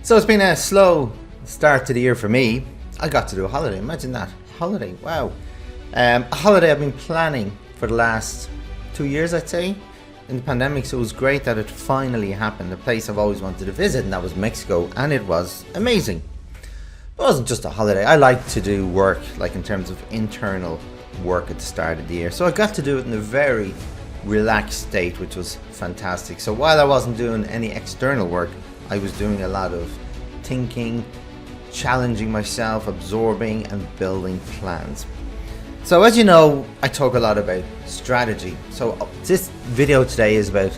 So it's been a slow start to the year for me. I got to do a holiday. Imagine that. Holiday. Wow. A holiday I've been planning for the last 2 years, I'd say, in the pandemic. So it was great that it finally happened. A place I've always wanted to visit, and that was Mexico. And it was amazing. It wasn't just a holiday. I like to do work, like in terms of internal work at the start of the year. So I got to do it in a very relaxed state, which was fantastic. So while I wasn't doing any external work, I was doing a lot of thinking, challenging myself, absorbing and building plans. So as you know, I talk a lot about strategy. So this video today is about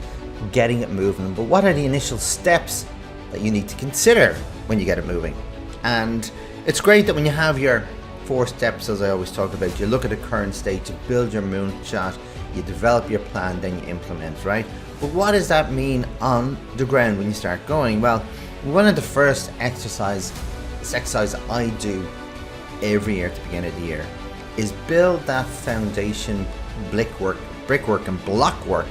getting it moving, but what are the initial steps that you need to consider when you get it moving? And it's great that when you have your 4 steps, as I always talk about, you look at the current state, you build your moonshot, you develop your plan, then you implement, right? But what does that mean on the ground when you start going? Well, one of the first exercise I do every year at the beginning of the year is build that foundation brickwork and blockwork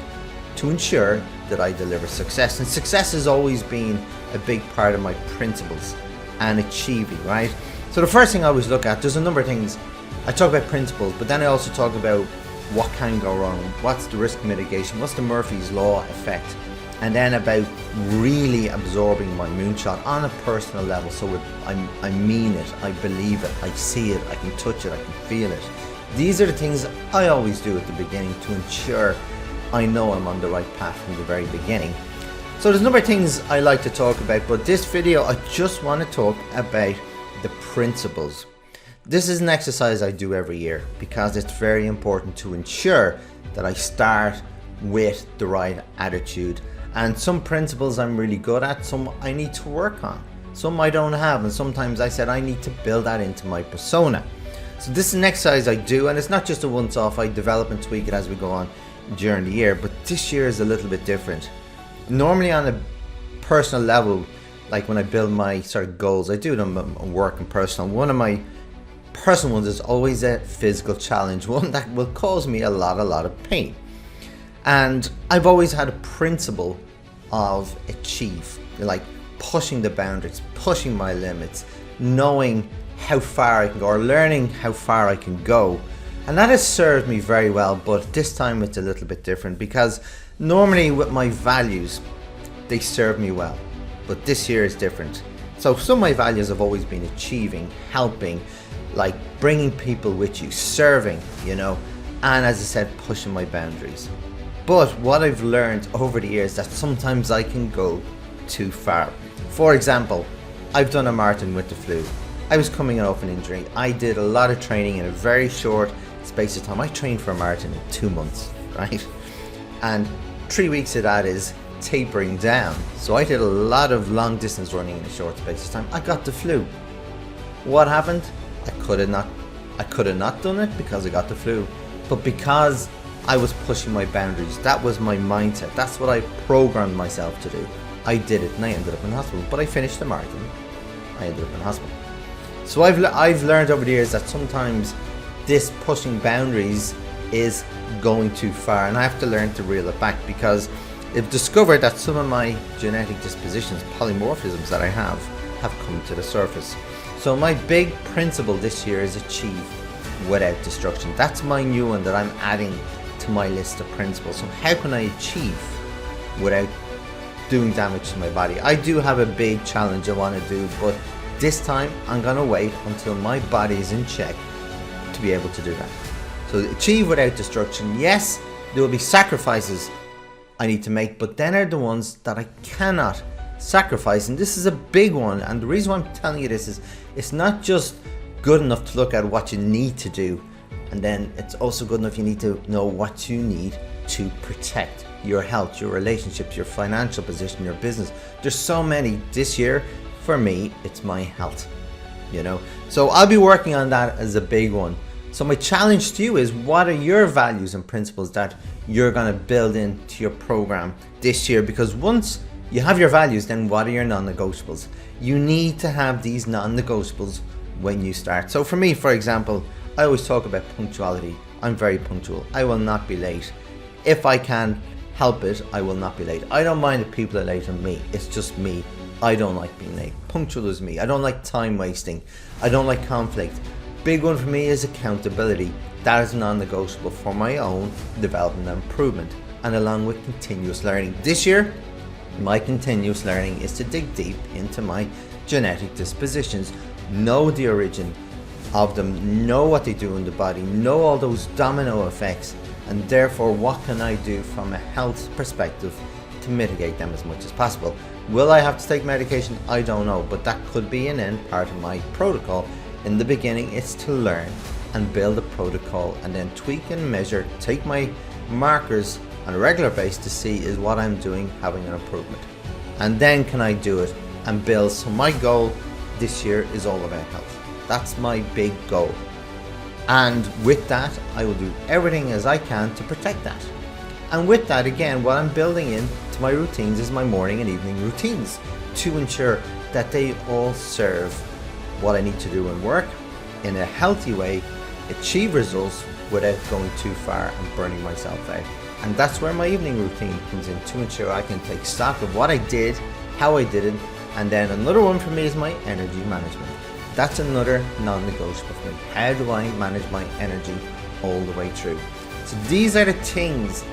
to ensure that I deliver success. And success has always been a big part of my principles and achieving, right? So the first thing I always look at, there's a number of things. I talk about principles, but then I also talk about what can go wrong, what's the risk mitigation, what's the Murphy's Law effect, and then about really absorbing my moonshot on a personal level. So I mean it, I believe it, I see it, I can touch it, I can feel it. These are the things I always do at the beginning to ensure I know I'm on the right path from the very beginning. So there's a number of things I like to talk about, but this video I just want to talk about the principles. This is an exercise I do every year because it's very important to ensure that I start with the right attitude. And some principles I'm really good at, some I need to work on, some I don't have, and sometimes I said I need to build that into my persona. So this is an exercise I do, and it's not just a once-off. I develop and tweak it as we go on during the year, but this year is a little bit different. Normally on a personal level, like when I build my sort of goals, I do them on work and personal. One of my personal ones is always a physical challenge, one that will cause me a lot of pain. And I've always had a principle of achieve, like pushing the boundaries, pushing my limits, knowing how far I can go, or learning how far I can go. And that has served me very well, but this time it's a little bit different because normally with my values, they serve me well, but this year is different. So some of my values have always been achieving, helping, like bringing people with you, serving, you know, and as I said, pushing my boundaries. But what I've learned over the years that sometimes I can go too far. For example, I've done a marathon with the flu. I was coming off an injury. I did a lot of training in a very short space of time. I trained for a marathon in 2 months, right? And 3 weeks of that is tapering down. So I did a lot of long distance running in a short space of time. I got the flu. What happened? I could have not done it because I got the flu, but because I was pushing my boundaries, that was my mindset, that's what I programmed myself to do. I did it and I ended up in hospital, but I finished the marathon. I ended up in hospital. So I've learned over the years that sometimes this pushing boundaries is going too far, and I have to learn to reel it back because I've discovered that some of my genetic dispositions, polymorphisms that I have come to the surface. So my big principle this year is achieve without destruction. That's my new one that I'm adding to my list of principles. So how can I achieve without doing damage to my body? I do have a big challenge I want to do, but this time I'm going to wait until my body is in check to be able to do that. So achieve without destruction. Yes, there will be sacrifices I need to make, but then are the ones that I cannot sacrifice, and this is a big one. And the reason why I'm telling you this is it's not just good enough to look at what you need to do, and then it's also good enough you need to know what you need to protect your health, your relationships, your financial position, your business. There's so many. This year for me it's my health, you know, so I'll be working on that as a big one. So my challenge to you is, what are your values and principles that you're going to build into your program this year? Because once you have your values, then what are your non-negotiables? You need to have these non-negotiables when you start. So for me, for example, I always talk about punctuality. I'm very punctual. I will not be late. If I can help it, I will not be late. I don't mind if people are late on me. It's just me. I don't like being late. Punctual is me. I don't like time wasting. I don't like conflict. Big one for me is accountability. That is non-negotiable for my own development and improvement, and along with continuous learning. This year, my continuous learning is to dig deep into my genetic dispositions, know the origin of them, know what they do in the body, know all those domino effects, and therefore what can I do from a health perspective to mitigate them as much as possible. Will I have to take medication? I don't know, but that could be an end part of my protocol. In the beginning, it's to learn and build a protocol and then tweak and measure, take my markers on a regular basis to see is what I'm doing having an improvement. And then can I do it and build? So my goal this year is all about health. That's my big goal. And with that, I will do everything as I can to protect that. And with that, again, what I'm building into my routines is my morning and evening routines to ensure that they all serve what I need to do in work in a healthy way, achieve results without going too far and burning myself out. And that's where my evening routine comes in, to ensure I can take stock of what I did, how I did it, and then another one for me is my energy management. That's another non-negotiable for me. How do I manage my energy all the way through? So these are the things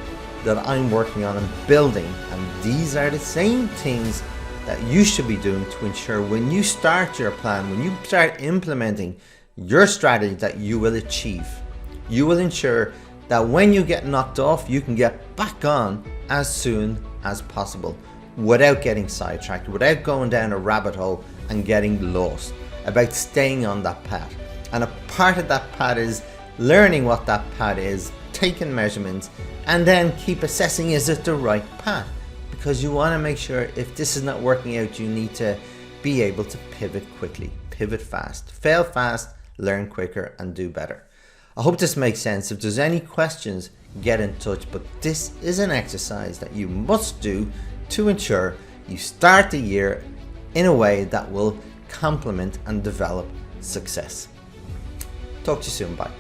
that I'm working on and building, and these are the same things that you should be doing to ensure when you start your plan, when you start implementing your strategy, that you will achieve. You will ensure that when you get knocked off, you can get back on as soon as possible without getting sidetracked, without going down a rabbit hole and getting lost, about staying on that path. And a part of that path is learning what that path is, taking measurements, and then keep assessing, is it the right path? Because you want to make sure if this is not working out, you need to be able to pivot quickly, pivot fast, fail fast, learn quicker, and do better. I hope this makes sense. If there's any questions, get in touch. But this is an exercise that you must do to ensure you start the year in a way that will complement and develop success. Talk to you soon. Bye.